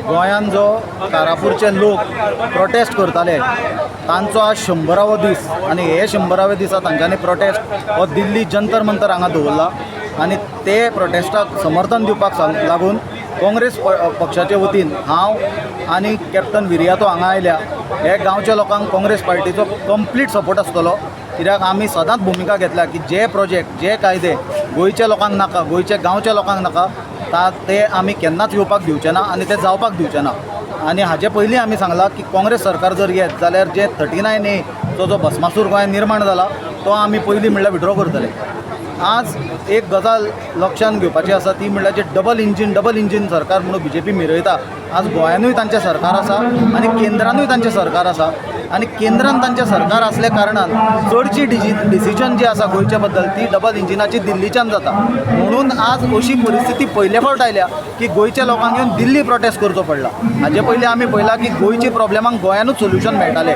गोंयान जो कारापूरचे लोक प्रोटेस्ट करताले तांचो आज 100वा दीस आनी हे 100व्या दिसा तांच्यांनी प्रोटेस्ट हो दिल्ली जंतर मंतर हांगा दवरला आनी ते प्रोटेस्टाक समर्थन दिवपाक लागून काँग्रेस पक्षाचे वतीन हांव आनी कॅप्टन विर्यातो हांगा आयल्या. हे गांवच्या लोकांक काँग्रेस पार्टीचो कंप्लीट सपोर्ट आसतलो, कित्याक आमी सदांच भुमिका घेतल्या की जे प्रोजेक्ट जे कायदे गोंयच्या लोकांक नाका, गोंयच्या गांवच्या लोकांक नाका ते आमी केन्नाच येवपाक दिवचे ना आनी ते जावपाक दिवचे ना. आनी हाचे पयलीं आमी सांगलां की काँग्रेस सरकार जर येत जाल्यार जे 39A जो भस्मासूर गोंयांत निर्माण जाला तो आमी पयलीं म्हणल्यार विड्रॉ करतले. आज एक गजाल लक्षांत घेवपाची आसा ती म्हणल्यार जे डबल इंजीन सरकार म्हणून BJP मिरयता. आज गोंयानूय तांचें सरकार आसा आनी केंद्रानूय तांचें सरकार आसा आनी केंद्रान तांचें सरकार आसल्या कारणान चडची डिसिजन जी आसा गोंयच्या बद्दल ती डबल इंजिनाची दिल्लीच्यान जाता. म्हणून आज अशी परिस्थिती पयले फावट आयल्या की गोंयच्या लोकांक येवन दिल्ली प्रोटेस्ट करचो पडला. हाजे पयलीं आमी पळयलां की गोंयची प्रॉब्लेमांक गोंयानूच सोल्युशन मेळटालें,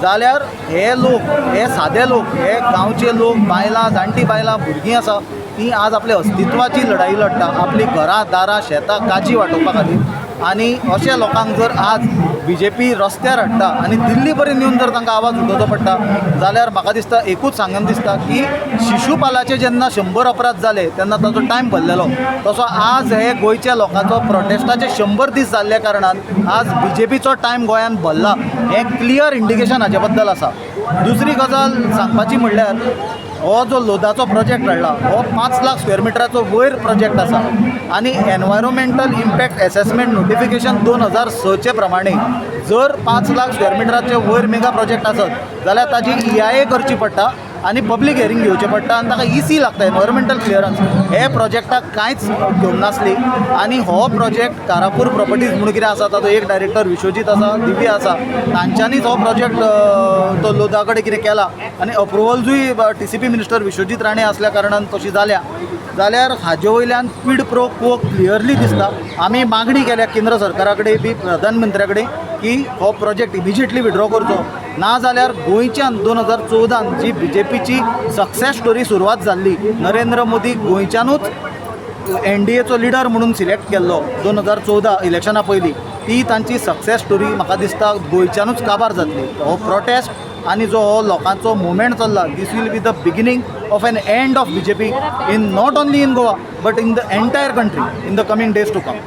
जाल्यार हे लोक, हे सादे लोक, हे गांवचे लोक, बायलां, जाणटी बायलां, भुरगीं आसा ती आज आपल्या अस्तित्वाची लढाई लढटा, आपली घरां दारां शेतां काजी वांटोवपा खातीर. आनी अशा लोकांक जर आज BJP रस्त्यार हाडटा आनी दिल्ली पर्यंत येवन जर तांकां आवाज उठोवचो पडटा जाल्यार म्हाका दिसता एकूच सांगन दिसता की शिशुपालाचे जेन्ना 100 अपराध जाले तेन्ना ताचो टायम भरलेलो, तसो आज हे गोंयच्या लोकांचो प्रोटेस्टाचे 100 दीस जाल्ल्या कारणान आज BJPचो टायम गोंयांत भरला हें क्लियर इंडिकेशन हाचे बद्दल आसा. दुसरी गजाल सांगपाची म्हणल्यार हो जो लोदाचो प्रोजेक्ट हाडला हो 5 लाख स्क्वेअर मिटराचो वयर प्रोजेक्ट आसा आनी एनवायरमेंटल इम्पॅक्ट एसेसमेंट नोटिफिकेशन 2006चे प्रमाणे जर 5 लाख स्क्वेअर मिटराचे वयर मेगा प्रोजेक्ट आसत जाल्यार ताजी EIA करची पडटा आनी पब्लीक हियरींग घेवचें पडटा आनी ताका EC लागता, एनवायरमेंटल क्लियरन्स. हे प्रोजेक्टाक कांयच घेवंक नासली आनी हो प्रोजेक्ट कारापूर प्रॉपर्टीज म्हणून कितें आसा ताचो एक डायरेक्टर विश्वजीत आसा, दिव्या आसा, तांच्यांनीच हो प्रोजेक्ट तो लोदा कडेन कितें केला आनी अप्रुवल्सूय TCP मिनिस्टर विश्वजीत राणे आसल्या कारणान तशी जाल्या. जाल्यार हाजे वयल्यान क्विड प्रो क्वो क्लियरली दिसता. आमी मागणी केल्या केंद्र सरकारा कडेन बी, प्रधानमंत्र्या कडेन की हो प्रोजेक्ट इमिजिएटली विड्रॉ करचो, ना जाल्यार गोंयच्यान 2014 जी BJPची सक्सेस स्टोरी सुरवात जाल्ली, नरेंद्र मोदी गोंयच्यानूच NDAचो लिडर म्हणून सिलेक्ट केल्लो 2014 इलेक्शना पयलीं, ती तांची सक्सेस स्टोरी म्हाका दिसता गोंयच्यानूच काबार जातली. हो प्रोटेस्ट आनी जो हो लोकांचो मुवमेंट चल्ला this will be the beginning of an end of BJP in not only in Goa but in the entire country in the coming days to come.